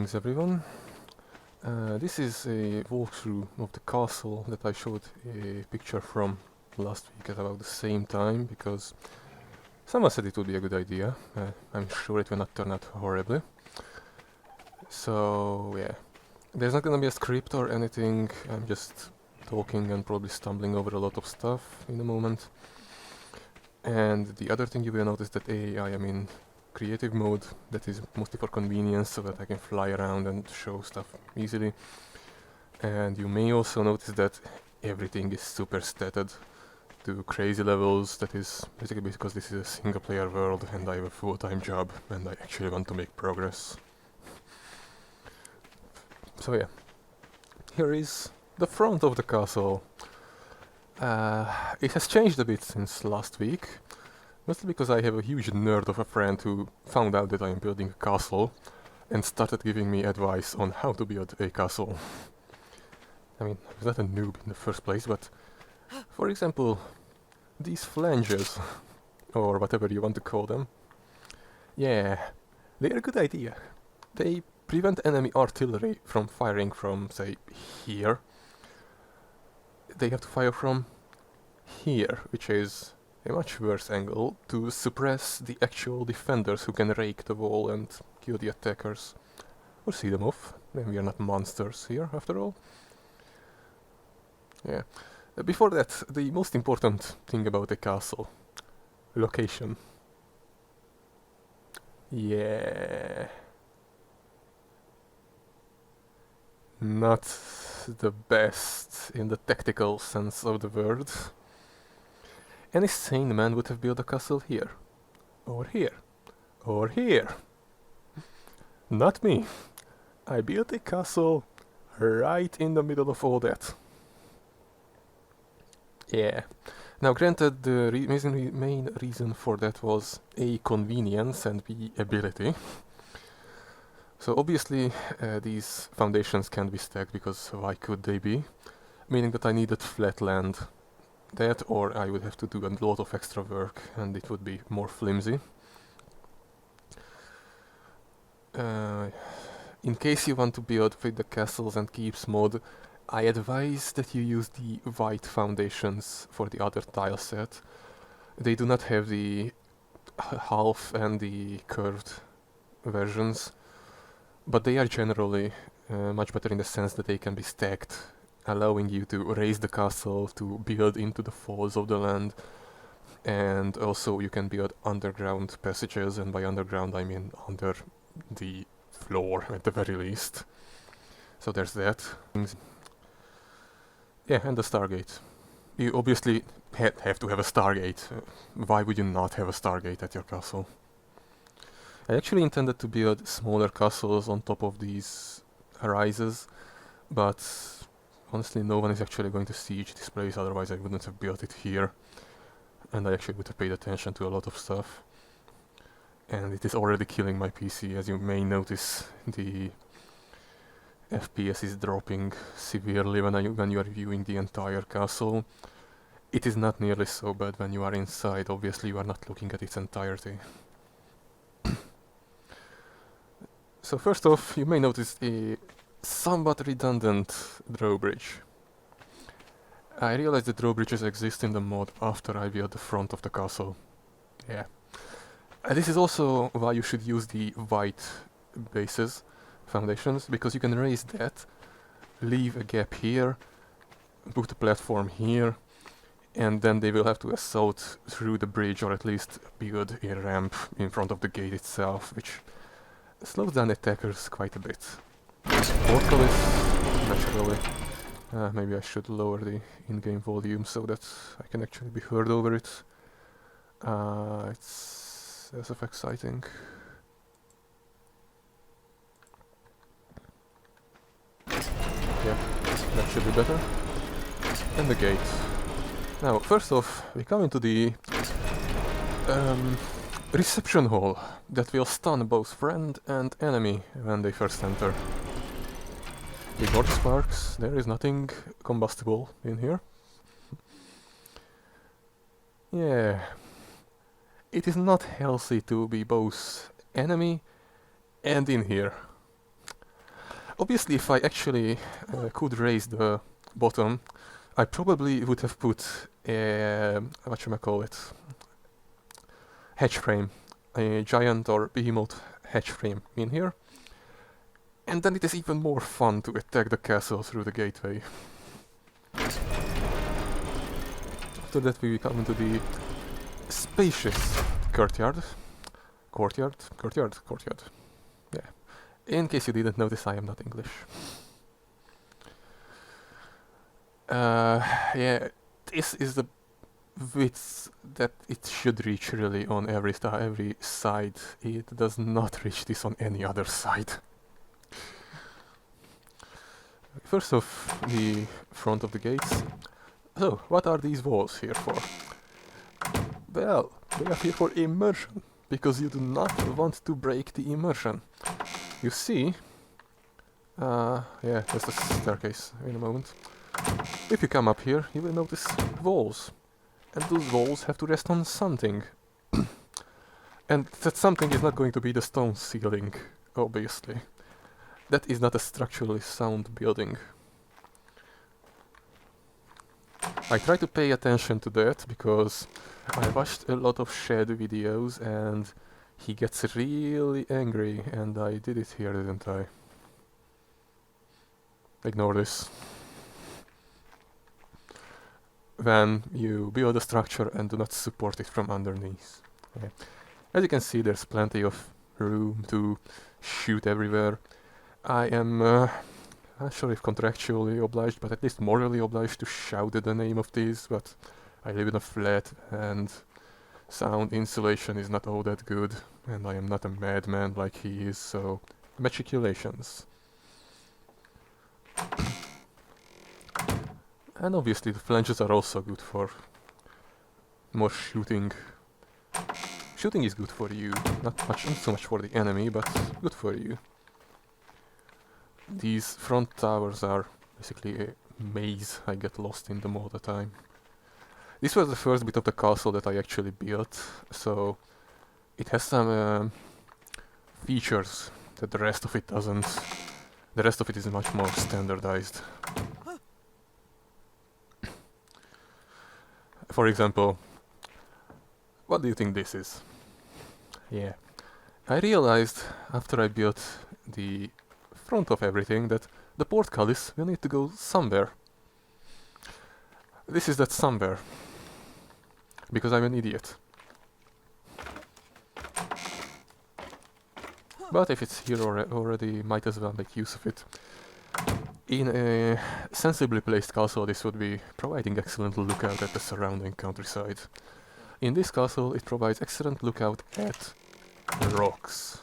Greetings everyone. This is a walkthrough of the castle that I showed a picture from last week at about the same time because someone said it would be a good idea. I'm sure it will not turn out horribly. So yeah, there's not gonna be a script or anything. I'm just talking and probably stumbling over a lot of stuff in a moment. And the other thing you will notice that I am in creative mode, that is mostly for convenience so that I can fly around and show stuff easily. And you may also notice that everything is super statted to crazy levels. That is basically because this is a single player world and I have a full-time job and I actually want to make progress. So yeah, here is the front of the castle. It has changed a bit since last week. Mostly because I have a huge nerd of a friend who found out that I am building a castle and started giving me advice on how to build a castle. I mean, I was not a noob in the first place, but for example, these flanges, or whatever you want to call them, yeah, they're a good idea. They prevent enemy artillery from firing from, say, here. They have to fire from here, which is a much worse angle to suppress the actual defenders who can rake the wall and kill the attackers. Or see them off. We are not monsters here, after all. Yeah. Before that, the most important thing about a castle. Location. Yeah. Not the best in the tactical sense of the word. Any sane man would have built a castle here. Or here. Or here. Not me. I built a castle right in the middle of all that. Yeah. Now granted, the main reason for that was A, convenience, and B, ability. So obviously these foundations can't be stacked because why could they be? Meaning that I needed flat land. That, or I would have to do a lot of extra work and it would be more flimsy. In case you want to build with the castles and keeps mod, I advise that you use the white foundations for the other tile set. They do not have the half and the curved versions, but they are generally much better in the sense that they can be stacked, allowing you to raise the castle to build into the falls of the land, and also you can build underground passages, and by underground I mean under the floor at the very least. So there's that. Yeah, and the Stargate. You obviously have to have a Stargate. Why would you not have a Stargate at your castle? I actually intended to build smaller castles on top of these rises, but honestly, no one is actually going to siege this place, otherwise I wouldn't have built it here. And I actually would have paid attention to a lot of stuff. And it is already killing my PC, as you may notice. The FPS is dropping severely when you are viewing the entire castle. It is not nearly so bad when you are inside. Obviously, you are not looking at its entirety. So first off, you may notice a somewhat redundant drawbridge. I realized that drawbridges exist in the mod after I built the front of the castle. Yeah. This is also why you should use the white bases, foundations, because you can raise that, leave a gap here, put a platform here, and then they will have to assault through the bridge or at least build a ramp in front of the gate itself, which slows down attackers quite a bit. Portcullis, naturally. Maybe I should lower the in-game volume so that I can actually be heard over it. It's as of exciting. Yeah, that should be better. And the gate. Now, first off, we come into the reception hall that will stun both friend and enemy when they first enter. Ignore the sparks, there is nothing combustible in here. Yeah. It is not healthy to be both enemy and in here. Obviously, if I actually could raise the bottom, I probably would have put a, whatchamacallit, hatch frame, a giant or behemoth hatch frame in here. And then it is even more fun to attack the castle through the gateway. After that we come into the spacious courtyard. Courtyard. Yeah. In case you didn't notice, I am not English. Yeah, this is the width that it should reach really on every side. It does not reach this on any other side. First off, the front of the gates. So, what are these walls here for? Well, they are here for immersion, because you do not want to break the immersion. You see, yeah, that's the staircase in a moment. If you come up here, you will notice walls, and those walls have to rest on something. And that something is not going to be the stone ceiling, obviously. That is not a structurally sound building. I try to pay attention to that because I watched a lot of Shed videos and he gets really angry, and I did it here, didn't I? Ignore this. When you build a structure and do not support it from underneath. Okay. As you can see, there's plenty of room to shoot everywhere. I am not sure if contractually obliged, but at least morally obliged to shout the name of these, but I live in a flat and sound insulation is not all that good, and I am not a madman like he is, so matriculations. And obviously the flanges are also good for more shooting. Shooting is good for you, not so much for the enemy, but good for you. These front towers are basically a maze. I get lost in them all the time. This was the first bit of the castle that I actually built, so it has some features that the rest of it doesn't. The rest of it is much more standardized. For example, what do you think this is? Yeah, I realized after I built the front of everything that the portcullis will need to go somewhere. This is that somewhere. Because I'm an idiot. But if it's here already, might as well make use of it. In a sensibly placed castle, this would be providing excellent lookout at the surrounding countryside. In this castle, it provides excellent lookout at rocks.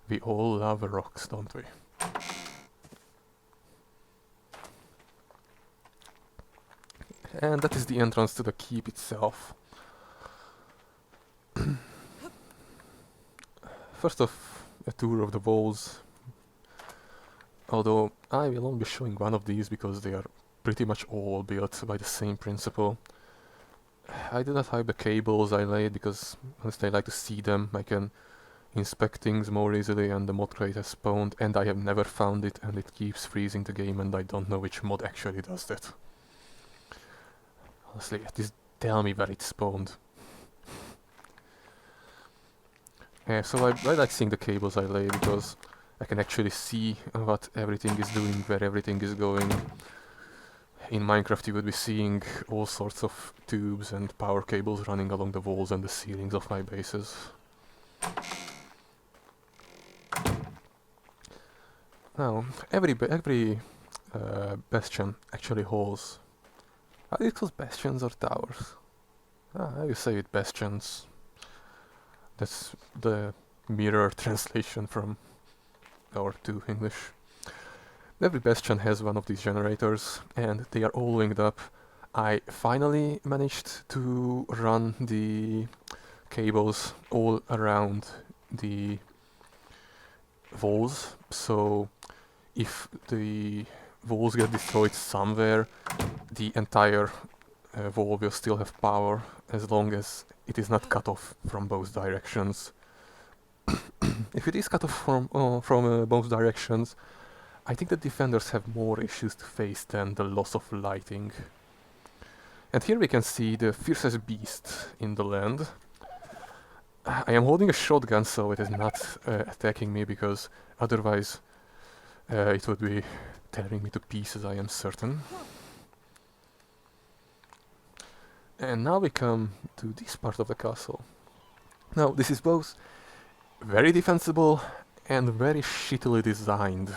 We all love rocks, don't we? And that is the entrance to the keep itself. First off, a tour of the walls. Although I will only be showing one of these because they are pretty much all built by the same principle. I did not hide the cables I laid because honestly I like to see them. I can inspect things more easily, and the mod crate has spawned and I have never found it, and it keeps freezing the game and I don't know which mod actually does that. Honestly, just tell me where it spawned. So I like seeing the cables I lay because I can actually see what everything is doing, where everything is going. In Minecraft you would be seeing all sorts of tubes and power cables running along the walls and the ceilings of my bases. Now, every bastion actually holds... Are these called bastions or towers? I will say it bastions. That's the mirror translation from our to English. Every bastion has one of these generators, and they are all linked up. I finally managed to run the cables all around the walls, so if the walls get destroyed somewhere, the entire wall will still have power as long as it is not cut off from both directions. If it is cut off from both directions, I think the defenders have more issues to face than the loss of lighting. And here we can see the fiercest beast in the land. I am holding a shotgun, so it is not attacking me, because otherwise it would be tearing me to pieces, I am certain. And now we come to this part of the castle. Now, this is both very defensible and very shittily designed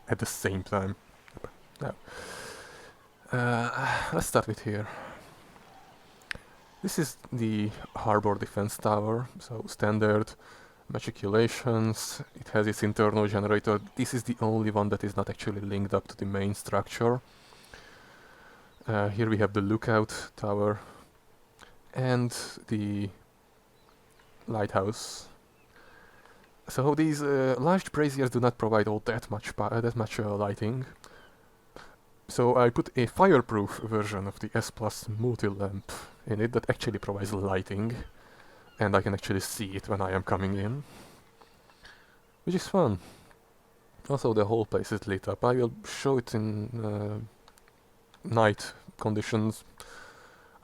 at the same time. Now, let's start with here. This is the harbor defense tower, so standard matriculations. It has its internal generator. This is the only one that is not actually linked up to the main structure. Here we have the lookout tower and the lighthouse. So these large braziers do not provide all that much lighting. So I put a fireproof version of the S Plus multi-lamp in it that actually provides lighting, and I can actually see it when I am coming in, which is fun. Also, the whole place is lit up. I will show it in night conditions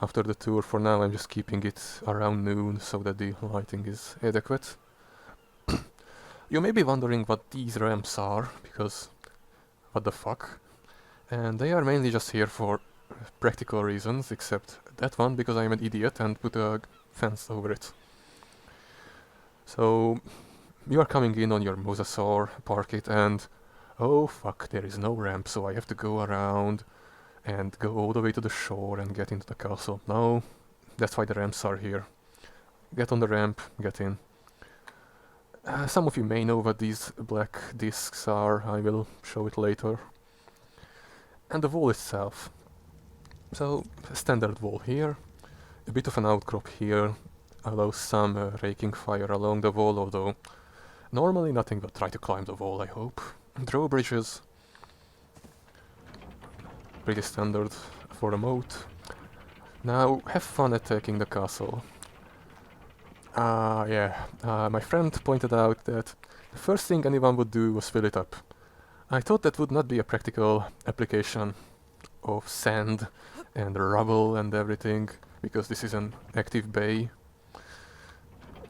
after the tour. For now, I'm just keeping it around noon so that the lighting is adequate. You may be wondering what these ramps are, because what the fuck? And they are mainly just here for practical reasons, except that one because I'm an idiot and put a fence over it. So you are coming in on your mosasaur, park it, and oh fuck, there is no ramp, so I have to go around and go all the way to the shore and get into the castle. No, that's why the ramps are here. Get on the ramp, get in. Some of you may know what these black discs are, I will show it later. And the wall itself. So, a standard wall here, a bit of an outcrop here, allows some raking fire along the wall, although normally nothing will try to climb the wall, I hope. Drawbridges, pretty standard for a moat. Now, have fun attacking the castle. My friend pointed out that the first thing anyone would do was fill it up. I thought that would not be a practical application of sand and rubble and everything, because this is an active bay.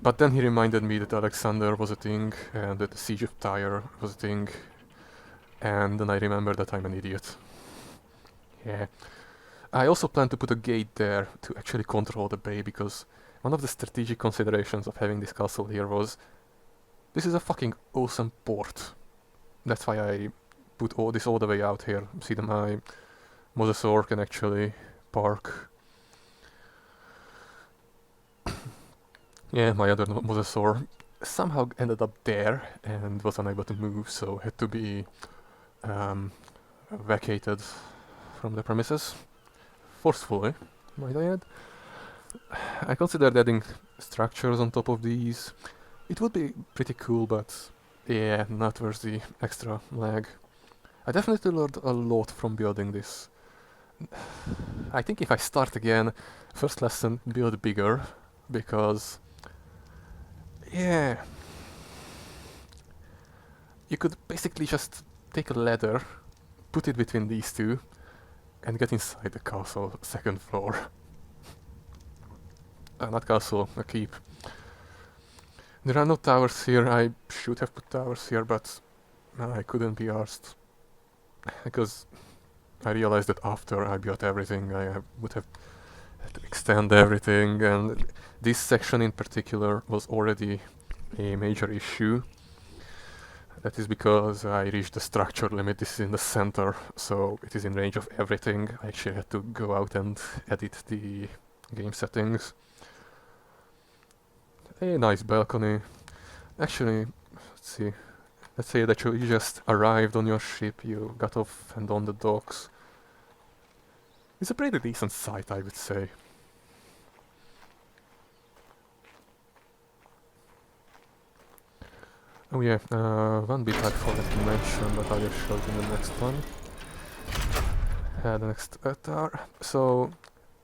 But then he reminded me that Alexander was a thing, and that the Siege of Tyre was a thing, and then I remembered that I'm an idiot. Yeah. I also plan to put a gate there to actually control the bay, because one of the strategic considerations of having this castle here was, this is a fucking awesome port. That's why I put all the way out here. See that my mosasaur can actually park. Yeah, my other mosasaur somehow ended up there and was unable to move, so had to be vacated from the premises. Forcefully, might I add. I considered adding structures on top of these. It would be pretty cool, but yeah, not worth the extra lag. I definitely learned a lot from building this. I think if I start again, first lesson, build bigger, because yeah, you could basically just take a ladder, put it between these two, and get inside the castle second floor. Not castle, a keep. There are no towers here. I should have put towers here, but I couldn't be arsed. Because I realized that after I built everything, I would have had to extend everything, and this section in particular was already a major issue. That is because I reached the structure limit. This is in the center, so it is in range of everything. I actually had to go out and edit the game settings. A nice balcony. Actually, let's see. Let's say that you just arrived on your ship, you got off and on the docks. It's a pretty decent sight, I would say. Oh yeah, one bit I forgot to mention, but I will show it in the next one. The next tower. So,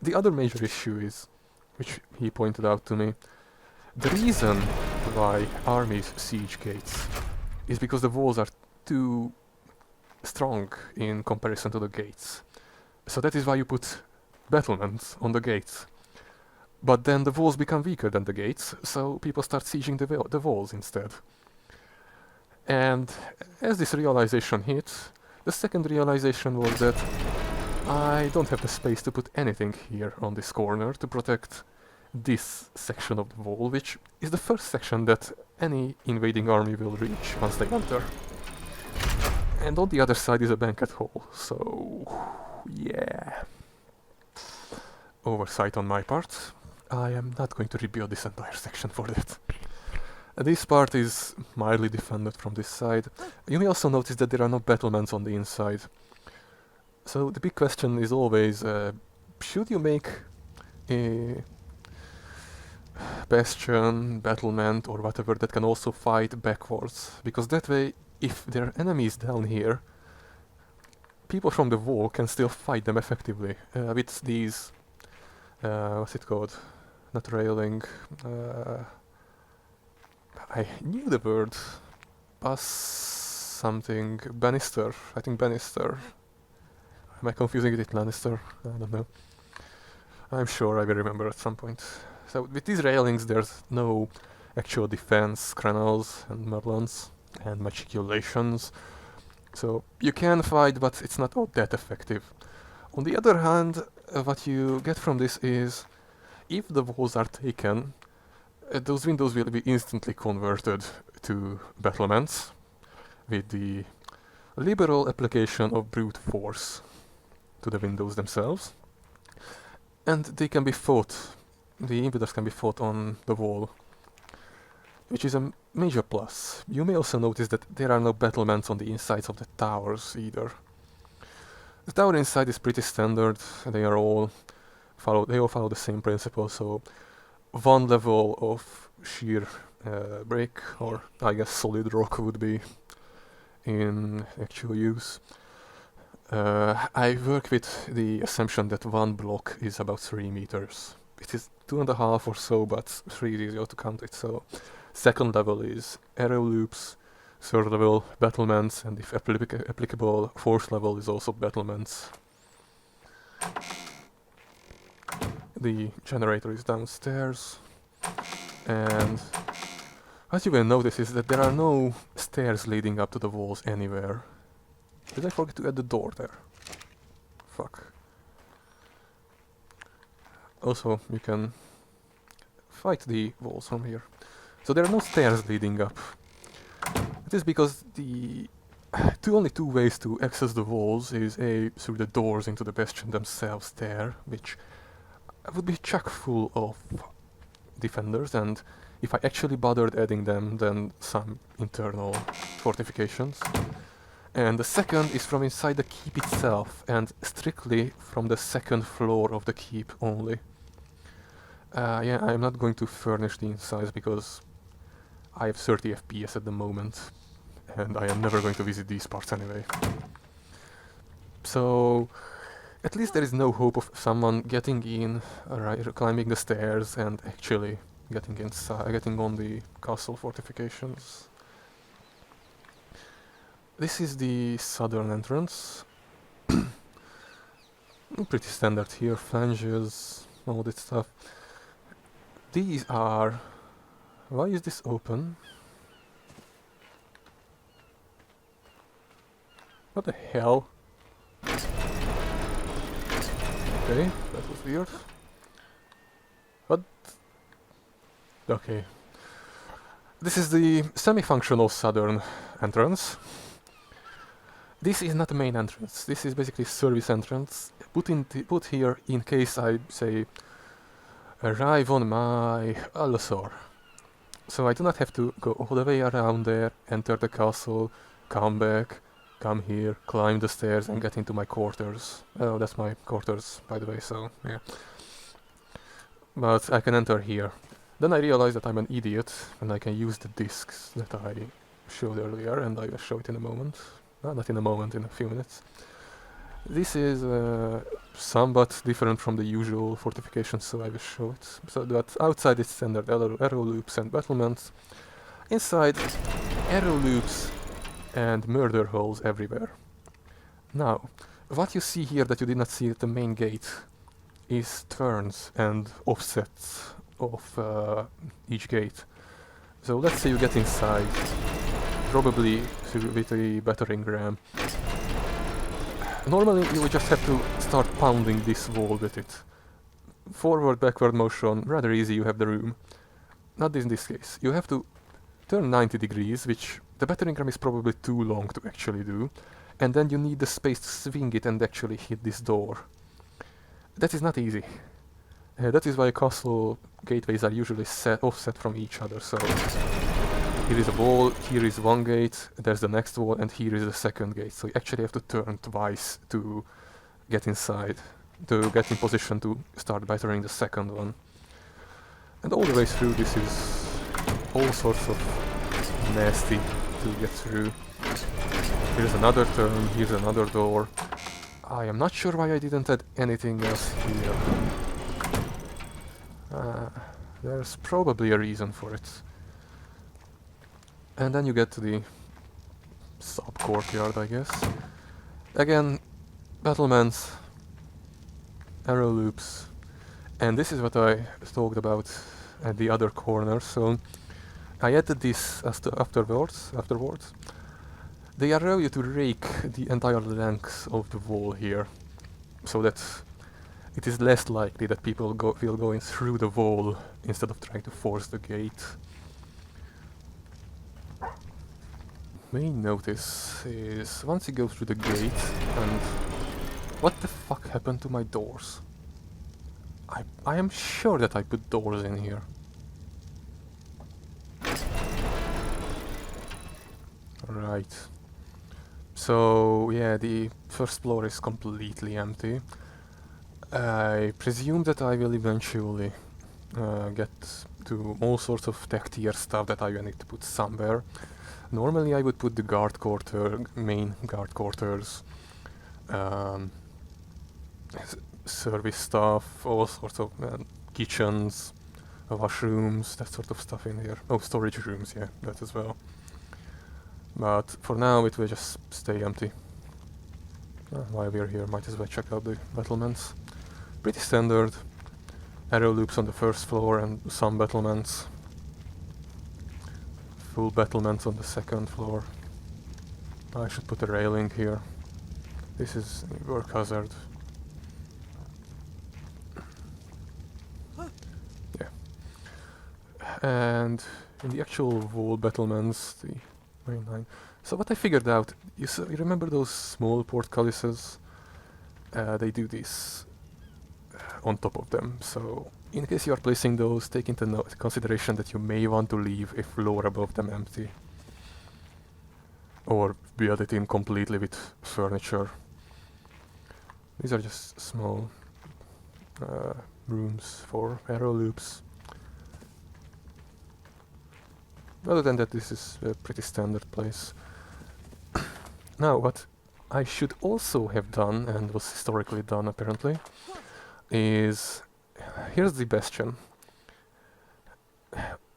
the other major issue is, which he pointed out to me, the reason why armies siege gates is because the walls are too strong in comparison to the gates. So that is why you put battlements on the gates. But then the walls become weaker than the gates, so people start sieging the walls instead. And as this realization hit, the second realization was that I don't have the space to put anything here on this corner to protect this section of the wall, which is the first section that any invading army will reach once they enter. And on the other side is a banquet hall, so yeah. Oversight on my part. I am not going to rebuild this entire section for that. This part is mildly defended from this side. You may also notice that there are no battlements on the inside. So the big question is always, should you make a bastion, battlement or whatever that can also fight backwards? Because that way, if there are enemies down here, people from the wall can still fight them effectively with these, what's it called? Not railing, I knew the word, something, banister, I think banister. Am I confusing it with Lannister? I don't know. I'm sure I will remember at some point. So with these railings there's no actual defense, crenels and merlons and machiculations. So you can fight, but it's not all that effective. On the other hand, what you get from this is, if the walls are taken, those windows will be instantly converted to battlements with the liberal application of brute force to the windows themselves. And they can be fought, the invaders can be fought on the wall, which is a major plus. You may also notice that there are no battlements on the insides of the towers either. The tower inside is pretty standard, they all follow the same principle, so one level of sheer brick, or I guess solid rock would be in actual use. I work with the assumption that one block is about 3 meters. It is 2.5 or so, but 3 is easier to count it, so second level is arrow loops, third level battlements, and if applicable, fourth level is also battlements. The generator is downstairs, and what you will notice is that there are no stairs leading up to the walls anywhere. Did I forget to add the door there? Fuck. Also, you can fight the walls from here. So there are no stairs leading up. It is because the only two ways to access the walls is A, through the doors into the bastion themselves there, which would be chock full of defenders, and if I actually bothered adding them, then some internal fortifications. And the second is from inside the keep itself, and strictly from the second floor of the keep only. Yeah, I'm not going to furnish the insides because I have 30 FPS at the moment, and I am never going to visit these parts anyway. So at least there is no hope of someone getting in, climbing the stairs and actually getting inside, getting on the castle fortifications. This is the southern entrance. Pretty standard here, flanges, all that stuff. These are... Why is this open? What the hell? Okay, that was weird. What? Okay. This is the semi-functional southern entrance. This is not the main entrance. This is basically service entrance. Put here in case I say arrive on my Allosaur. So I do not have to go all the way around there, enter the castle, come back, come here, climb the stairs and get into my quarters. Oh, that's my quarters, by the way, so yeah. But I can enter here. Then I realize that I'm an idiot and I can use the discs that I showed earlier, and I will show it in a moment. Not in a moment, in a few minutes. This is somewhat different from the usual fortifications, so I will show it. So that outside it's standard arrow loops and battlements. Inside, arrow loops and murder holes everywhere. Now, what you see here that you did not see at the main gate is turns and offsets of each gate. So let's say you get inside, probably with a battering ram. Normally you would just have to start pounding this wall with it. Forward, backward motion, rather easy, you have the room. Not in this case. You have to turn 90 degrees, which the battering ram is probably too long to actually do, and then you need the space to swing it and actually hit this door. That is not easy. That is why castle gateways are usually offset from each other, so here is a wall, here is one gate, there's the next wall, and here is the second gate. So you actually have to turn twice to get inside, to get in position to start battering the second one. And all the way through this is all sorts of nasty to get through. Here's another turn, here's another door. I am not sure why I didn't add anything else here. There's probably a reason for it. And then you get to the sub-courtyard, I guess. Again, battlements, arrow loops, and this is what I talked about at the other corner, so I added this afterwards. They allow you to rake the entire length of the wall here, so that it is less likely that people will go in through the wall instead of trying to force the gate. Main notice is once you go through the gate, and what the fuck happened to my doors? I am sure that I put doors in here. Right. So yeah, the first floor is completely empty. I presume that I will eventually get to all sorts of tech tier stuff that I will need to put somewhere. Normally I would put the main guard quarters, service stuff, all sorts of kitchens, washrooms, that sort of stuff in here. Oh, storage rooms, yeah, that as well. But for now it will just stay empty. While we're here, might as well check out the battlements. Pretty standard. Arrow loops on the first floor and some battlements. Full battlements on the second floor. I should put a railing here. This is a work hazard. Yeah. And in the actual wall battlements, the main line. So what I figured out, you remember those small portcullises? They do this on top of them. So in case you are placing those, take into consideration that you may want to leave a floor above them empty. Or build it in completely with furniture. These are just small rooms for arrow loops. Other than that, this is a pretty standard place. Now, what I should also have done, and was historically done apparently, is here's the bastion.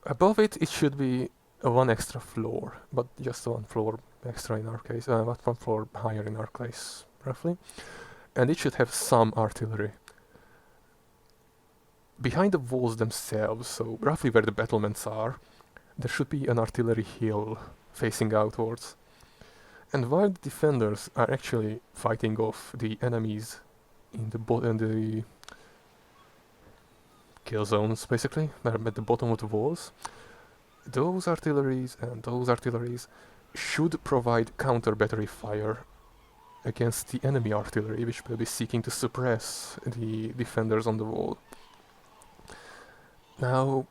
Above it, it should be one extra floor, but just one floor extra in our case, one floor higher in our case, roughly. And it should have some artillery. Behind the walls themselves, so roughly where the battlements are, there should be an artillery hill facing outwards. And while the defenders are actually fighting off the enemies in the kill zones, basically, that are at the bottom of the walls, those artilleries and those artilleries should provide counter battery fire against the enemy artillery, which will be seeking to suppress the defenders on the wall. Now,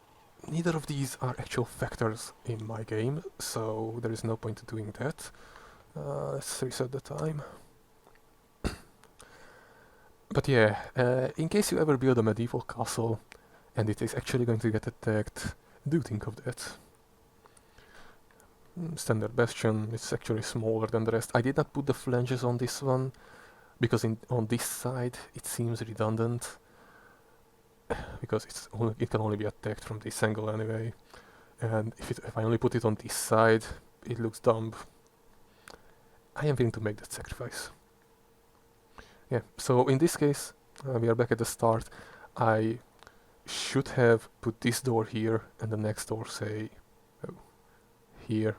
neither of these are actual factors in my game, so there is no point in doing that. Let's reset the time. But yeah, in case you ever build a medieval castle and it is actually going to get attacked, do think of that. Standard bastion, it's actually smaller than the rest. I did not put the flanges on this one, because on this side it seems redundant. Because it can only be attacked from this angle anyway. And if I only put it on this side, it looks dumb. I am willing to make that sacrifice. Yeah, so in this case, we are back at the start. I should have put this door here and the next door, say, oh, here.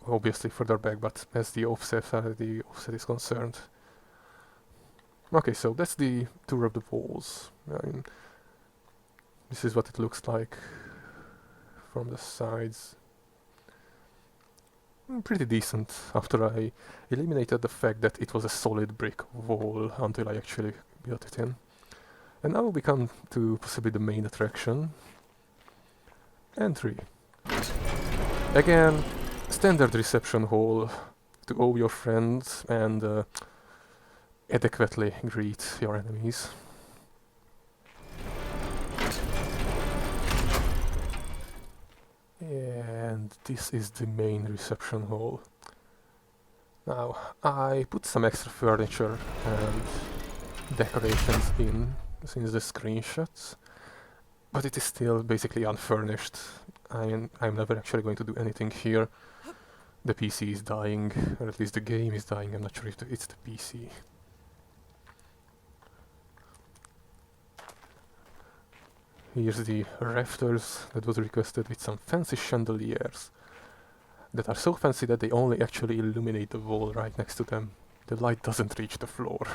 Obviously further back, but as the offset is concerned. Okay, so that's the tour of the walls. I mean, this is what it looks like from the sides. Pretty decent after I eliminated the fact that it was a solid brick wall until I actually built it in. And now we come to possibly the main attraction. Entry. Again, standard reception hall to owe your friends and adequately greet your enemies. And this is the main reception hall. Now, I put some extra furniture and decorations in since the screenshots, but it is still basically unfurnished. I'm never actually going to do anything here. The PC is dying, or at least the game is dying. I'm not sure if it's the PC. Here's the rafters that was requested with some fancy chandeliers that are so fancy that they only actually illuminate the wall right next to them. The light doesn't reach the floor.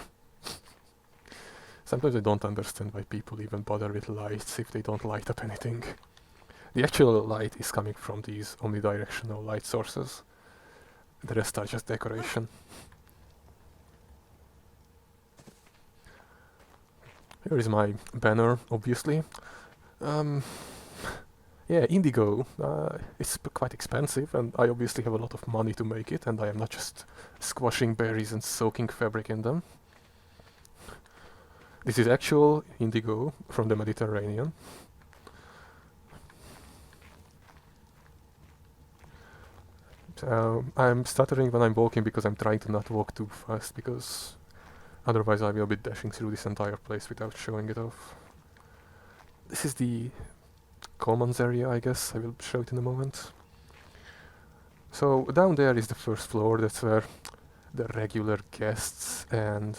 Sometimes I don't understand why people even bother with lights if they don't light up anything. The actual light is coming from these omnidirectional light sources. The rest are just decoration. Here is my banner, obviously. Yeah, indigo. It's quite expensive, and I obviously have a lot of money to make it, and I am not just squashing berries and soaking fabric in them. This is actual indigo from the Mediterranean. I'm stuttering when I'm walking because I'm trying to not walk too fast, because otherwise I will be dashing through this entire place without showing it off. This is the commons area, I guess. I will show it in a moment. So down there is the first floor. That's where the regular guests and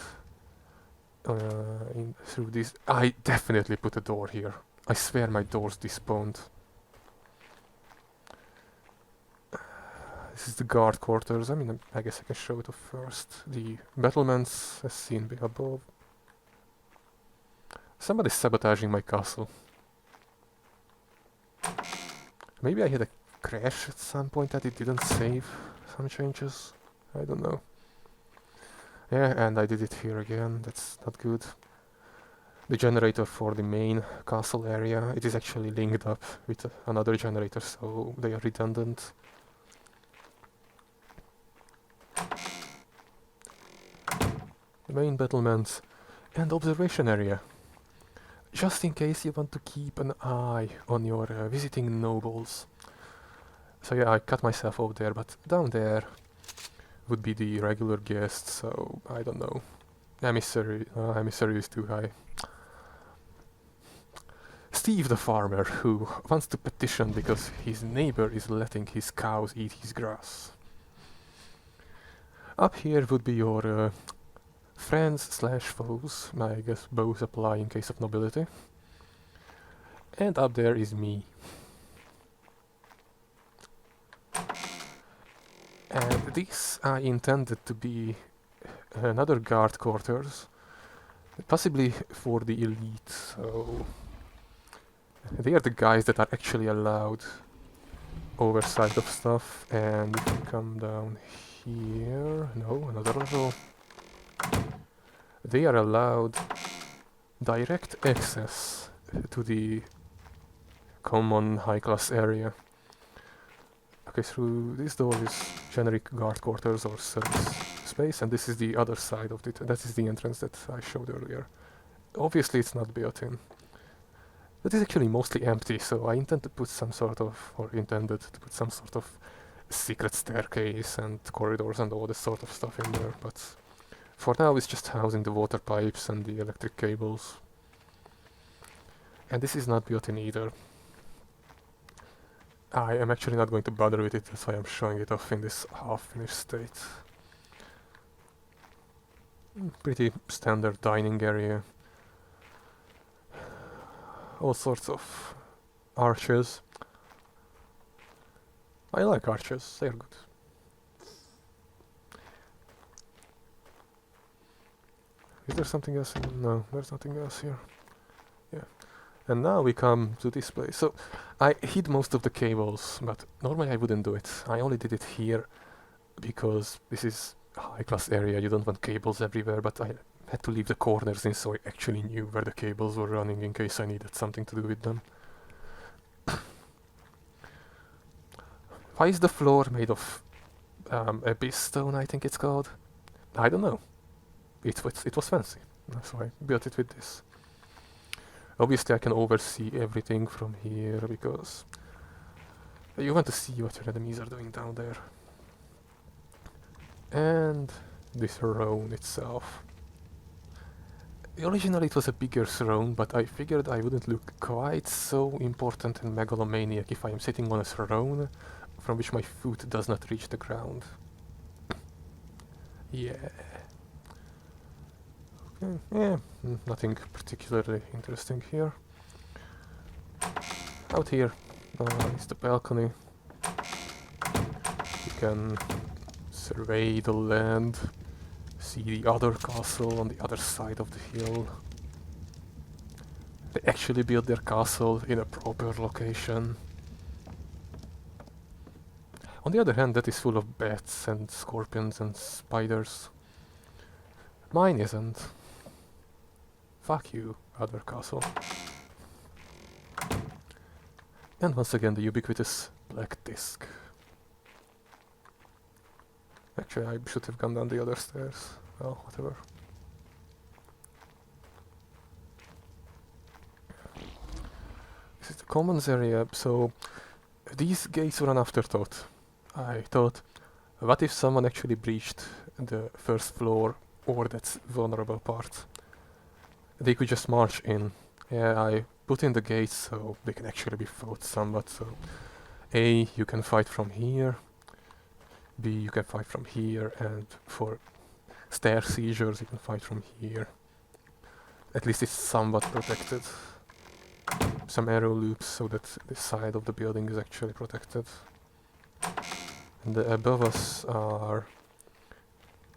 through this... I definitely put a door here. I swear my doors despawned. This is the guard quarters. I mean, I guess I can show it off first. The battlements, as seen above. Somebody's sabotaging my castle. Maybe I had a crash at some point that it didn't save some changes. I don't know. Yeah, and I did it here again. That's not good. The generator for the main castle area, it is actually linked up with another generator, so they are redundant. The main battlements and observation area. Just in case you want to keep an eye on your visiting nobles. So yeah, I cut myself off there, but down there would be the regular guests, so I don't know. Emissary is too high. Steve the farmer, who wants to petition because his neighbor is letting his cows eat his grass. Up here would be your friends slash foes, I guess both apply in case of nobility. And up there is me. And this I intended to be another guard quarters, possibly for the elite, so they are the guys that are actually allowed oversight of stuff. And if we come down here, no, another level, they are allowed direct access to the common high-class area. Okay, through this door is generic guard quarters or service space, and this is the other side of it. That is the entrance that I showed earlier. Obviously it's not built in. That is actually mostly empty, so I intended to put some sort of secret staircase and corridors and all this sort of stuff in there, but for now it's just housing the water pipes and the electric cables. And this is not built in either. I am actually not going to bother with it, that's why I'm showing it off in this half-finished state. Pretty standard dining area. All sorts of arches. I like arches, they're good. Is there something else? No, there's nothing else here. Yeah. And now we come to this place. So I hid most of the cables, but normally I wouldn't do it. I only did it here because this is a high-class area. You don't want cables everywhere, but I had to leave the corners in so I actually knew where the cables were running in case I needed something to do with them. Why is the floor made of abyss stone, I think it's called? I don't know. It was fancy, so I built it with this. Obviously I can oversee everything from here because you want to see what your enemies are doing down there. And this throne itself. Originally it was a bigger throne, but I figured I wouldn't look quite so important and megalomaniac if I am sitting on a throne from which my foot does not reach the ground. Yeah. Okay, yeah, nothing particularly interesting here. Out here is the balcony. You can survey the land, see the other castle on the other side of the hill. They actually built their castle in a proper location. On the other hand, that is full of bats and scorpions and spiders. Mine isn't. Fuck you, other castle. And once again the ubiquitous black disc. Actually, I should have gone down the other stairs. Well, whatever. This is the commons area, so these gates were an afterthought. I thought, what if someone actually breached the first floor or that vulnerable part? They could just march in. Yeah, I put in the gates so they can actually be fought somewhat. So A, you can fight from here. B, you can fight from here, and for stair seizures you can fight from here. At least it's somewhat protected. Some arrow loops so that this side of the building is actually protected. And the above us are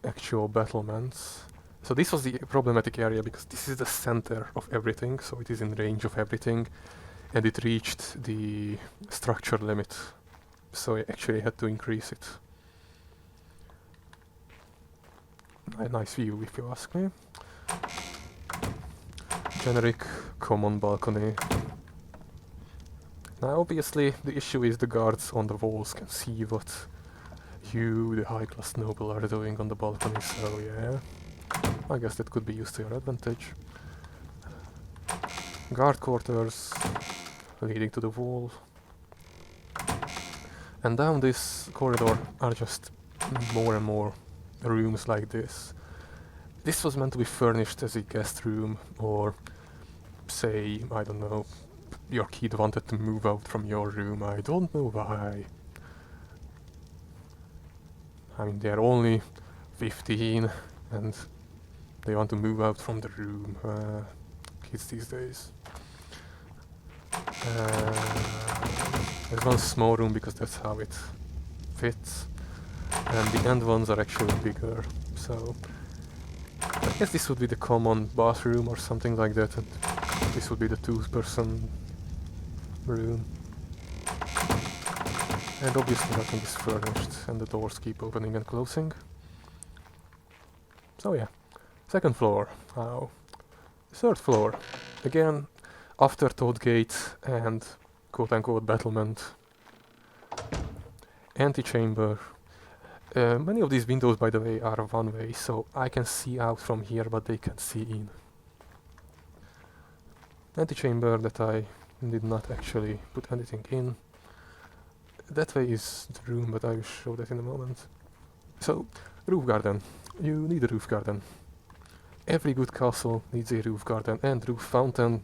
actual battlements. So this was the problematic area because this is the center of everything, so it is in range of everything, and it reached the structure limit, so I actually had to increase it. A nice view, if you ask me. Generic common balcony. Now obviously the issue is the guards on the walls can see what you, the high-class noble, are doing on the balcony, so yeah. I guess that could be used to your advantage. Guard quarters leading to the wall. And down this corridor are just more and more rooms like this. This was meant to be furnished as a guest room, or say, I don't know, your kid wanted to move out from your room, I don't know why. I mean, they're only 15 and they want to move out from the room. Kids these days. There's one small room because that's how it fits, and the end ones are actually bigger, so I guess this would be the common bathroom or something like that, and this would be the two-person room. And obviously nothing is furnished, and the doors keep opening and closing. So yeah, second floor. Third floor. Again, afterthought gate and quote-unquote battlement. Antechamber. Many of these windows, by the way, are one-way, so I can see out from here, but they can see in. Antechamber that I did not actually put anything in. That way is the room, but I will show that in a moment. So, roof garden. You need a roof garden. Every good castle needs a roof garden and roof fountain,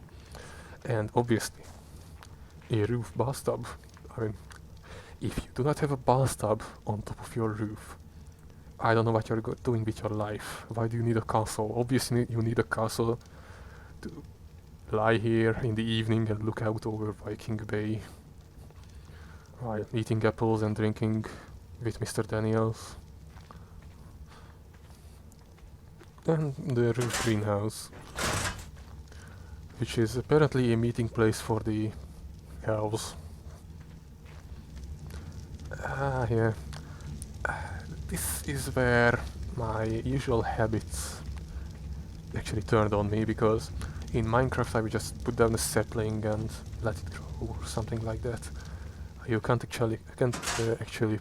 and obviously a roof bathtub. I mean, if you do not have a bathtub on top of your roof, I don't know what you're doing with your life. Why do you need a castle? Obviously you need a castle to lie here in the evening and look out over Viking Bay while eating apples and drinking with Mr. Daniels. And the roof greenhouse, which is apparently a meeting place for the elves. Yeah. This is where my usual habits actually turned on me, because in Minecraft I would just put down a sapling and let it grow or something like that. You can't actually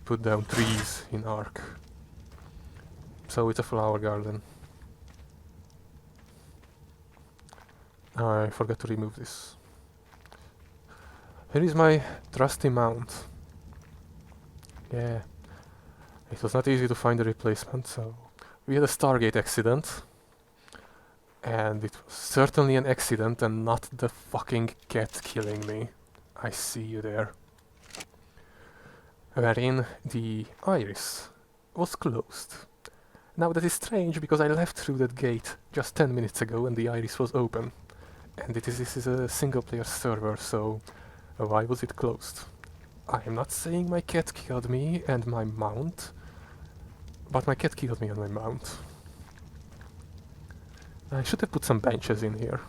put down trees in ARK. So it's a flower garden. I forgot to remove this. Here is my trusty mount. Yeah. It was not easy to find a replacement, so we had a Stargate accident. And it was certainly an accident and not the fucking cat killing me. I see you there. Wherein the iris was closed. Now that is strange, because I left through that gate just 10 minutes ago and the iris was open. And this is a single player server, so why was it closed? I am not saying my cat killed me and my mount, but my cat killed me and my mount. I should have put some benches in here.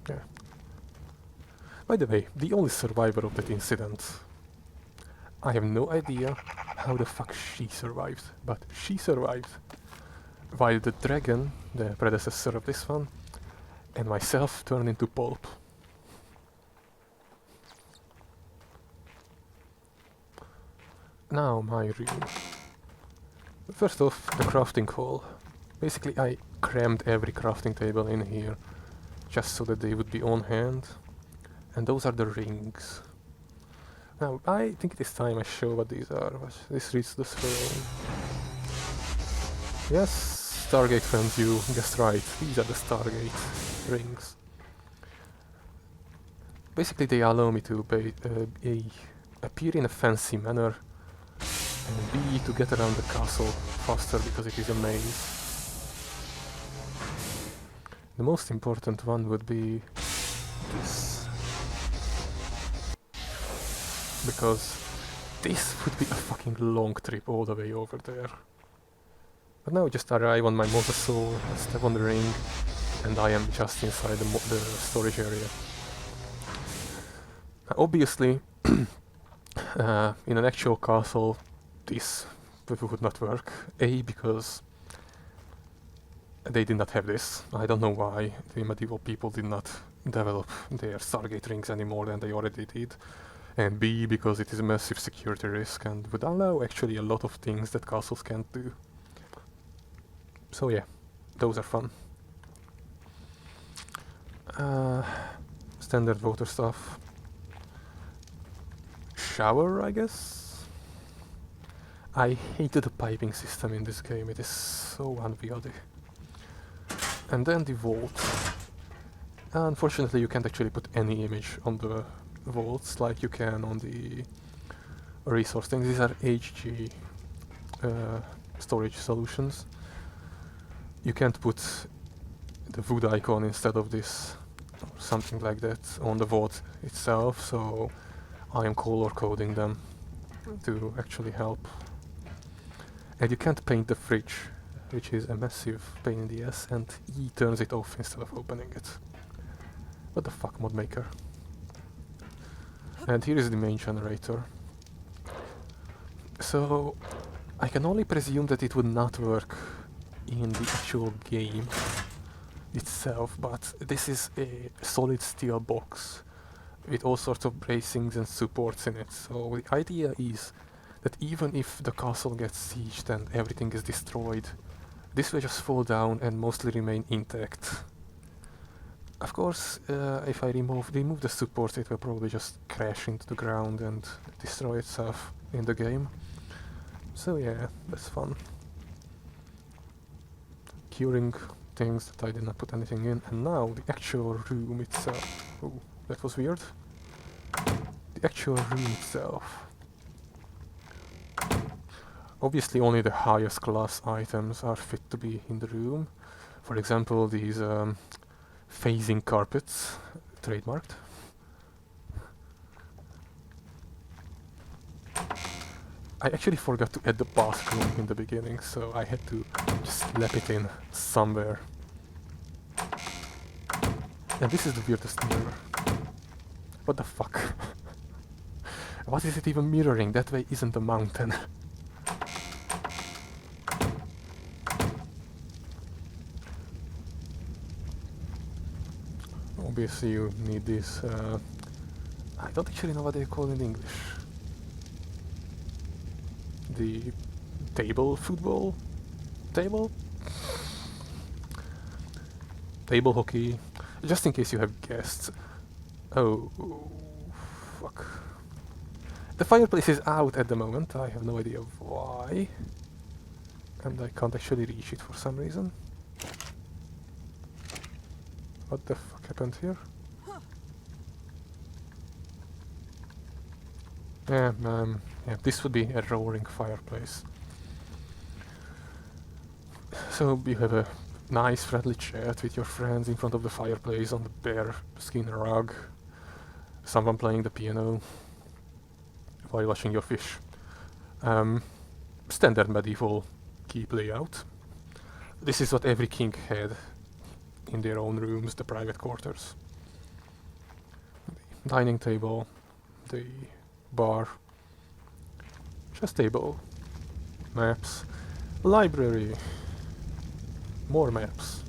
Yeah. By the way, the only survivor of that incident. I have no idea how the fuck she survived, but she survived. While the dragon, the predecessor of this one, and myself turned into pulp. Now my room. First off, the crafting hall. Basically I crammed every crafting table in here, just so that they would be on hand. And those are the rings. Now I think it is time I show what these are. This reads the throne. Yes, Stargate fans, you guessed right. These are the Stargate rings. Basically they allow me to appear in a fancy manner, and B, to get around the castle faster because it is a maze. The most important one would be this. Because this would be a fucking long trip all the way over there. But now I just arrive on my motorsaw, step on the ring, and I am just inside the storage area. Obviously, in an actual castle, this would not work. A, because they did not have this. I don't know why the medieval people did not develop their Stargate rings any more than they already did. And B, because it is a massive security risk and would allow actually a lot of things that castles can't do. So yeah, those are fun. Standard water stuff. Shower, I guess? I hated the piping system in this game, it is so unwieldy. And then the vault. Unfortunately you can't actually put any image on the vaults like you can on the resource things. These are HG storage solutions. You can't put the wood icon instead of this or something like that on the vault itself, so I am color coding them to actually help. And you can't paint the fridge, which is a massive pain in the ass, and E turns it off instead of opening it. What the fuck, mod maker? And here is the main generator. So I can only presume that it would not work in the actual game itself, but this is a solid steel box with all sorts of bracings and supports in it. So the idea is that even if the castle gets sieged and everything is destroyed, this will just fall down and mostly remain intact. Of course, if I remove the supports, it will probably just crash into the ground and destroy itself in the game. So yeah, that's fun. Curing things that I did not put anything in, and now the actual room itself. Oh, that was weird. The actual room itself. Obviously only the highest class items are fit to be in the room. For example, these phasing carpets, trademarked. I actually forgot to add the bathroom in the beginning, so I had to just slap it in somewhere. And this is the weirdest mirror. What the fuck? What is it even mirroring? That way isn't a mountain. Obviously you need this, I don't actually know what they call it in English. The table football? Table? Table hockey. Just in case you have guests. Oh, fuck. The fireplace is out at the moment, I have no idea why. And I can't actually reach it for some reason. What the fuck happened here? Yeah, this would be a roaring fireplace. So you have a nice friendly chat with your friends in front of the fireplace on the bare skin rug. Someone playing the piano while watching your fish. Standard medieval keep layout. This is what every king had in their own rooms, the private quarters. The dining table, the bar, chess table, maps, library, more maps,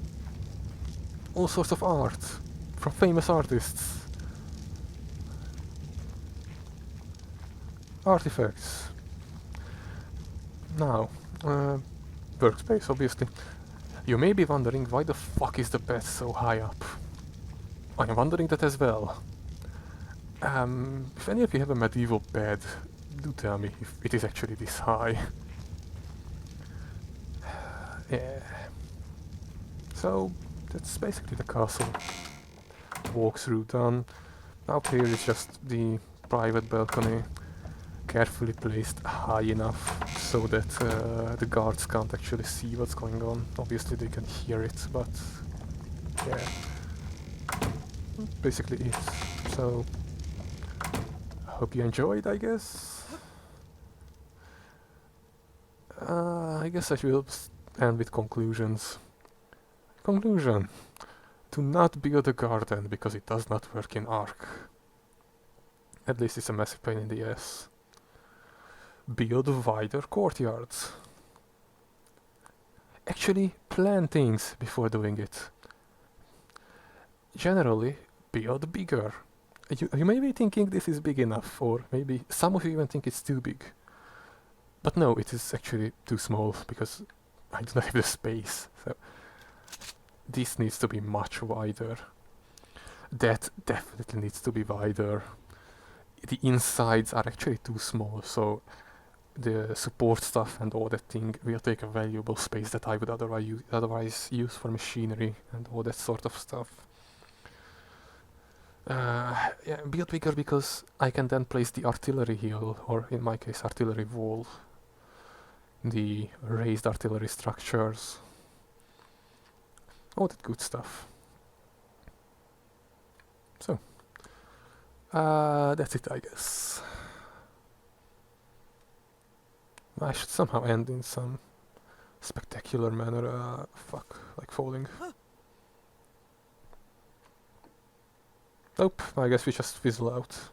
all sorts of art from famous artists, artifacts. Now, workspace, obviously. You may be wondering why the fuck is the bed so high up. I am wondering that as well. If any of you have a medieval bed, do tell me if it is actually this high. Yeah. So, that's basically the castle walkthrough done. Out here is just the private balcony, carefully placed high enough so that the guards can't actually see what's going on. Obviously they can hear it, but yeah, basically it. So, hope you enjoyed, I guess. I guess I will end with conclusions. Conclusion. Do not build a garden because it does not work in ARK. At least it's a massive pain in the ass. Build wider courtyards. Actually plan things before doing it. Generally, build bigger. You may be thinking this is big enough, or maybe some of you even think it's too big. But no, it is actually too small, because I do not have the space. So this needs to be much wider. That definitely needs to be wider. The insides are actually too small, so the support stuff and all that thing will take a valuable space that I would otherwise use for machinery and all that sort of stuff. Yeah, build bigger because I can then place the artillery hill, or in my case artillery wall, the raised artillery structures, all that good stuff. So, that's it, I guess. I should somehow end in some spectacular manner. Fuck, like falling. Nope, I guess we just fizzle out.